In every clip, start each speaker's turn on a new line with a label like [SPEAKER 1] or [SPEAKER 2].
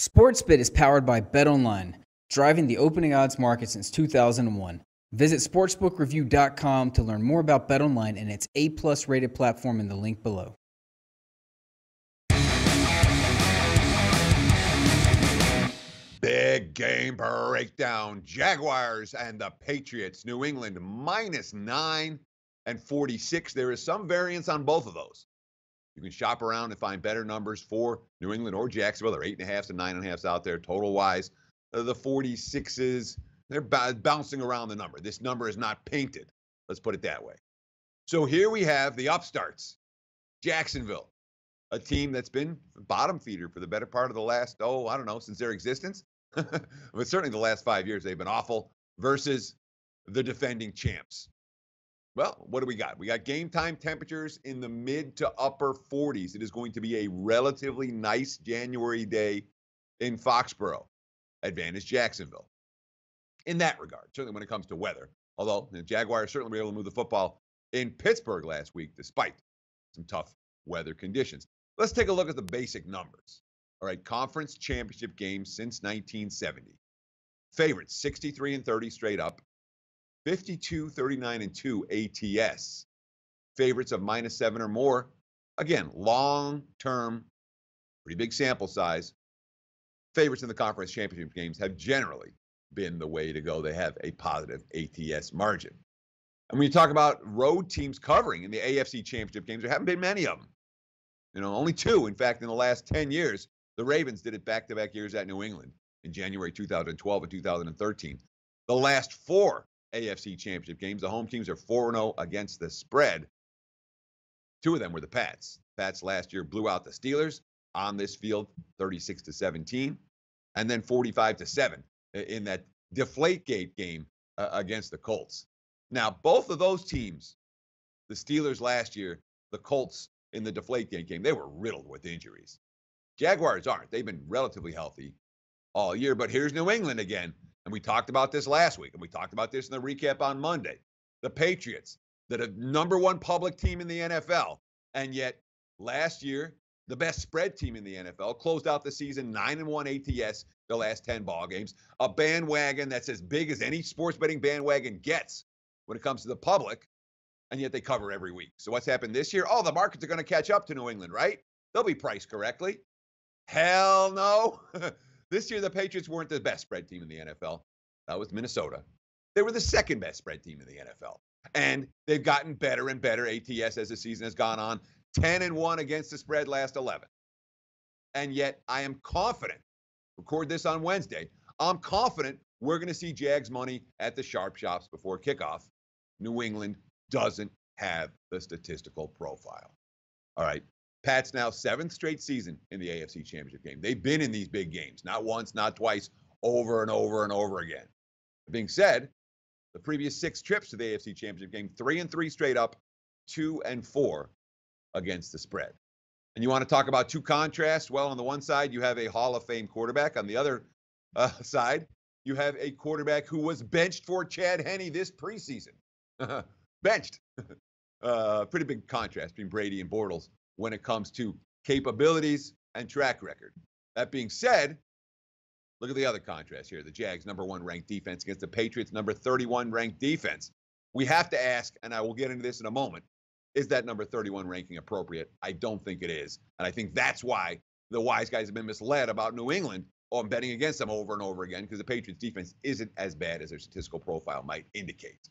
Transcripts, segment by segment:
[SPEAKER 1] SportsBit is powered by BetOnline, driving the opening odds market since 2001. Visit sportsbookreview.com to learn more about BetOnline and its A+ rated platform in the link below.
[SPEAKER 2] Big game breakdown. Jaguars and the Patriots. New England -9 and 46. There is some variance on both of those. You can shop around and find better numbers for New England or Jacksonville. There are 8.5s and 9.5s out there total-wise. The 46s, they're bouncing around the number. This number is not painted. Let's put it that way. So here we have the upstarts. Jacksonville, a team that's been bottom feeder for the better part of the last, since their existence. But certainly the last 5 years, they've been awful, versus the defending champs. Well, what do we got? We got game time temperatures in the mid to upper 40s. It is going to be a relatively nice January day in Foxborough. Advantage Jacksonville in that regard, certainly when it comes to weather. Although the Jaguars certainly were able to move the football in Pittsburgh last week, despite some tough weather conditions. Let's take a look at the basic numbers. All right, conference championship games since 1970. Favorites, 63 and 30 straight up. 52, 39 and 2 ATS. Favorites of -7 or more. Again, long-term, pretty big sample size. Favorites in the conference championship games have generally been the way to go. They have a positive ATS margin. And when you talk about road teams covering in the AFC championship games, there haven't been many of them. Only two. In fact, in the last 10 years, the Ravens did it back-to-back years at New England in January 2012 and 2013. The last four AFC championship games, the home teams are 4-0 against the spread. Two of them were the Pats. Pats last year blew out the Steelers on this field, 36-17, and then 45-7 in that Deflategate game against the Colts. Now, both of those teams, the Steelers last year, the Colts in the Deflategate game, they were riddled with injuries. Jaguars aren't. They've been relatively healthy all year, but here's New England again. And we talked about this last week, and we talked about this in the recap on Monday. The Patriots, that are number one public team in the NFL, and yet last year, the best spread team in the NFL, closed out the season 9-1 ATS the last 10 ball games. A bandwagon that's as big as any sports betting bandwagon gets when it comes to the public, and yet they cover every week. So what's happened this year? Oh, the markets are going to catch up to New England, right? They'll be priced correctly. Hell no. This year, the Patriots weren't the best spread team in the NFL. That was Minnesota. They were the second best spread team in the NFL. And they've gotten better and better ATS as the season has gone on. 10-1 against the spread last 11. And yet, I am confident, record this on Wednesday, I'm confident we're going to see Jags money at the sharp shops before kickoff. New England doesn't have the statistical profile. All right. Pats now 7th straight season in the AFC Championship game. They've been in these big games, not once, not twice, over and over and over again. That being said, the previous 6 trips to the AFC Championship game, 3-3 straight up, 2-4 against the spread. And you want to talk about two contrasts? Well, on the one side, you have a Hall of Fame quarterback. On the other side, you have a quarterback who was benched for Chad Henne this preseason. Benched. Pretty big contrast between Brady and Bortles when it comes to capabilities and track record. That being said, look at the other contrast here. The Jags, number 1 ranked defense against the Patriots, number 31 ranked defense. We have to ask, and I will get into this in a moment, is that number 31 ranking appropriate? I don't think it is. And I think that's why the wise guys have been misled about New England on betting against them over and over again, because the Patriots defense isn't as bad as their statistical profile might indicate.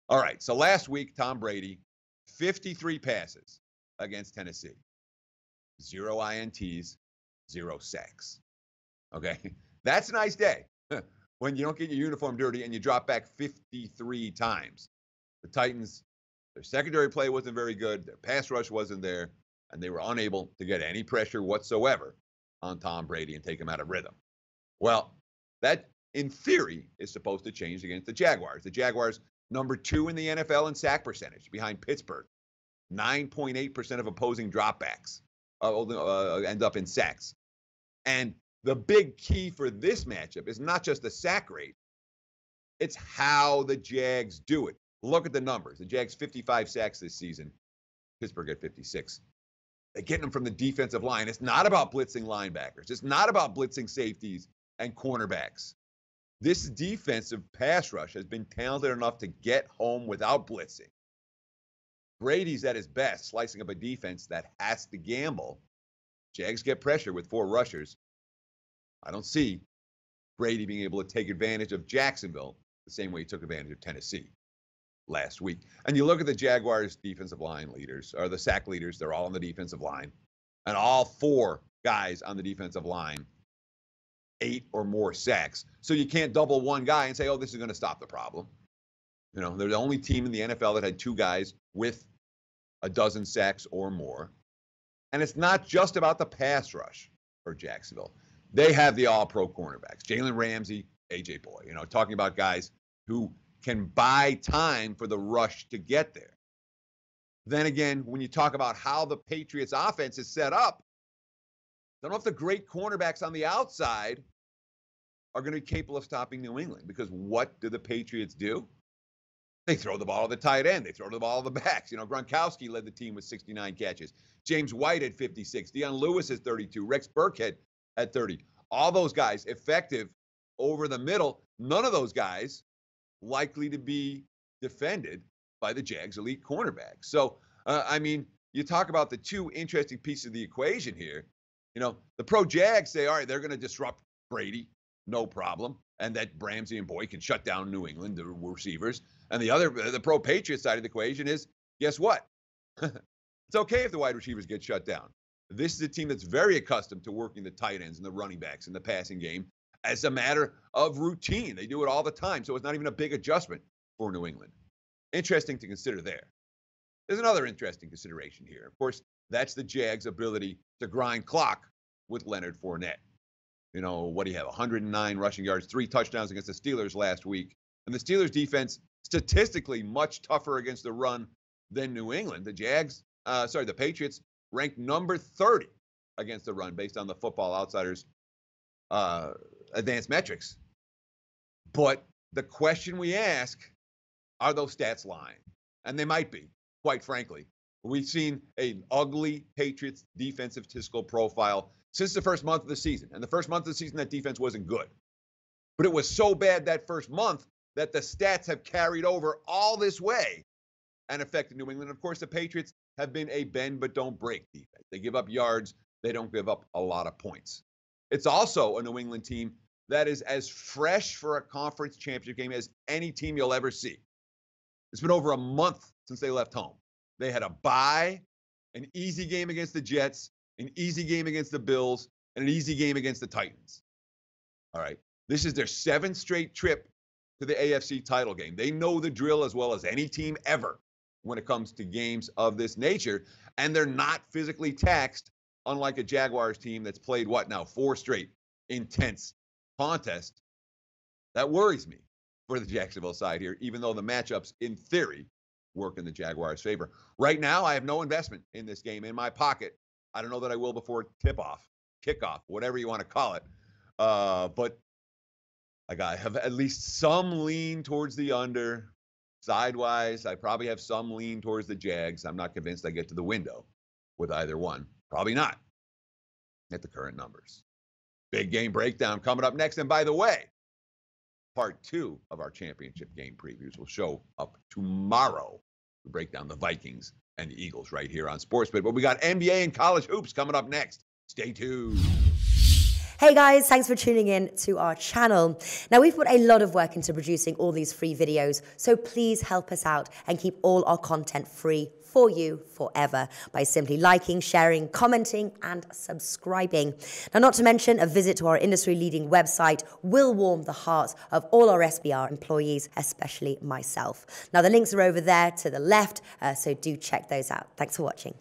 [SPEAKER 2] All right, so last week, Tom Brady, 53 passes against Tennessee. 0 INTs, 0 sacks. Okay, that's a nice day when you don't get your uniform dirty and you drop back 53 times. The Titans, their secondary play wasn't very good. Their pass rush wasn't there, and they were unable to get any pressure whatsoever on Tom Brady and take him out of rhythm. Well, that, in theory, is supposed to change against the Jaguars. The Jaguars, number 2 in the NFL in sack percentage, behind Pittsburgh. 9.8% of opposing dropbacks end up in sacks. And the big key for this matchup is not just the sack rate, it's how the Jags do it. Look at the numbers. The Jags, 55 sacks this season. Pittsburgh at 56. They're getting them from the defensive line. It's not about blitzing linebackers. It's not about blitzing safeties and cornerbacks. This defensive pass rush has been talented enough to get home without blitzing. Brady's at his best, slicing up a defense that has to gamble. Jags get pressure with 4 rushers. I don't see Brady being able to take advantage of Jacksonville the same way he took advantage of Tennessee last week. And you look at the Jaguars' defensive line leaders, or the sack leaders, they're all on the defensive line. And all 4 guys on the defensive line, 8 or more sacks. So you can't double one guy and say, oh, this is going to stop the problem. You know, they're the only team in the NFL that had 2 guys with a dozen sacks or more. And it's not just about the pass rush for Jacksonville. They have the all-pro cornerbacks, Jalen Ramsey, A.J. Boy, you know, talking about guys who can buy time for the rush to get there. Then again, when you talk about how the Patriots offense is set up, I don't know if the great cornerbacks on the outside are going to be capable of stopping New England, because what do the Patriots do? They throw the ball to the tight end. They throw the ball to the backs. You know, Gronkowski led the team with 69 catches. James White had 56. Deion Lewis has 32. Rex Burkhead had 30. All those guys effective over the middle. None of those guys likely to be defended by the Jags' elite cornerbacks. So, I mean, you talk about the 2 interesting pieces of the equation here. You know, the pro Jags say, all right, they're going to disrupt Brady, no problem, and that Ramsey and Boy can shut down New England, the receivers. And the pro Patriots side of the equation is, guess what? It's okay if the wide receivers get shut down. This is a team that's very accustomed to working the tight ends and the running backs in the passing game as a matter of routine. They do it all the time, so it's not even a big adjustment for New England. Interesting to consider there. There's another interesting consideration here. Of course, that's the Jags' ability to grind clock with Leonard Fournette. You know, what do you have? 109 rushing yards, 3 touchdowns against the Steelers last week. And the Steelers' defense, statistically much tougher against the run than New England. The Patriots ranked number 30 against the run based on the Football Outsiders advanced metrics. But the question we ask, are those stats lying? And they might be, quite frankly. We've seen an ugly Patriots defensive statistical profile since the first month of the season. And the first month of the season, that defense wasn't good. But it was so bad that first month that the stats have carried over all this way and affected New England. Of course, the Patriots have been a bend but don't break defense. They give up yards. They don't give up a lot of points. It's also a New England team that is as fresh for a conference championship game as any team you'll ever see. It's been over a month since they left home. They had a bye, an easy game against the Jets, an easy game against the Bills, and an easy game against the Titans. All right. This is their 7th straight trip to the AFC title game. They know the drill as well as any team ever when it comes to games of this nature, and they're not physically taxed, unlike a Jaguars team that's played, 4 straight intense contests. That worries me for the Jacksonville side here, even though the matchups, in theory, work in the Jaguars' favor. Right now, I have no investment in this game in my pocket. I don't know that I will before tip-off, kickoff, whatever you want to call it. But I have at least some lean towards the under. Sidewise, I probably have some lean towards the Jags. I'm not convinced I get to the window with either one. Probably not at the current numbers. Big game breakdown coming up next. And by the way, part 2 of our championship game previews will show up tomorrow to break down the Vikings and the Eagles right here on SportsBit. But we got NBA and college hoops coming up next. Stay tuned.
[SPEAKER 3] Hey guys, thanks for tuning in to our channel. Now, we've put a lot of work into producing all these free videos, so please help us out and keep all our content free for you forever by simply liking, sharing, commenting, and subscribing. Now, not to mention, a visit to our industry-leading website will warm the hearts of all our SBR employees, especially myself. Now, the links are over there to the left, so do check those out. Thanks for watching.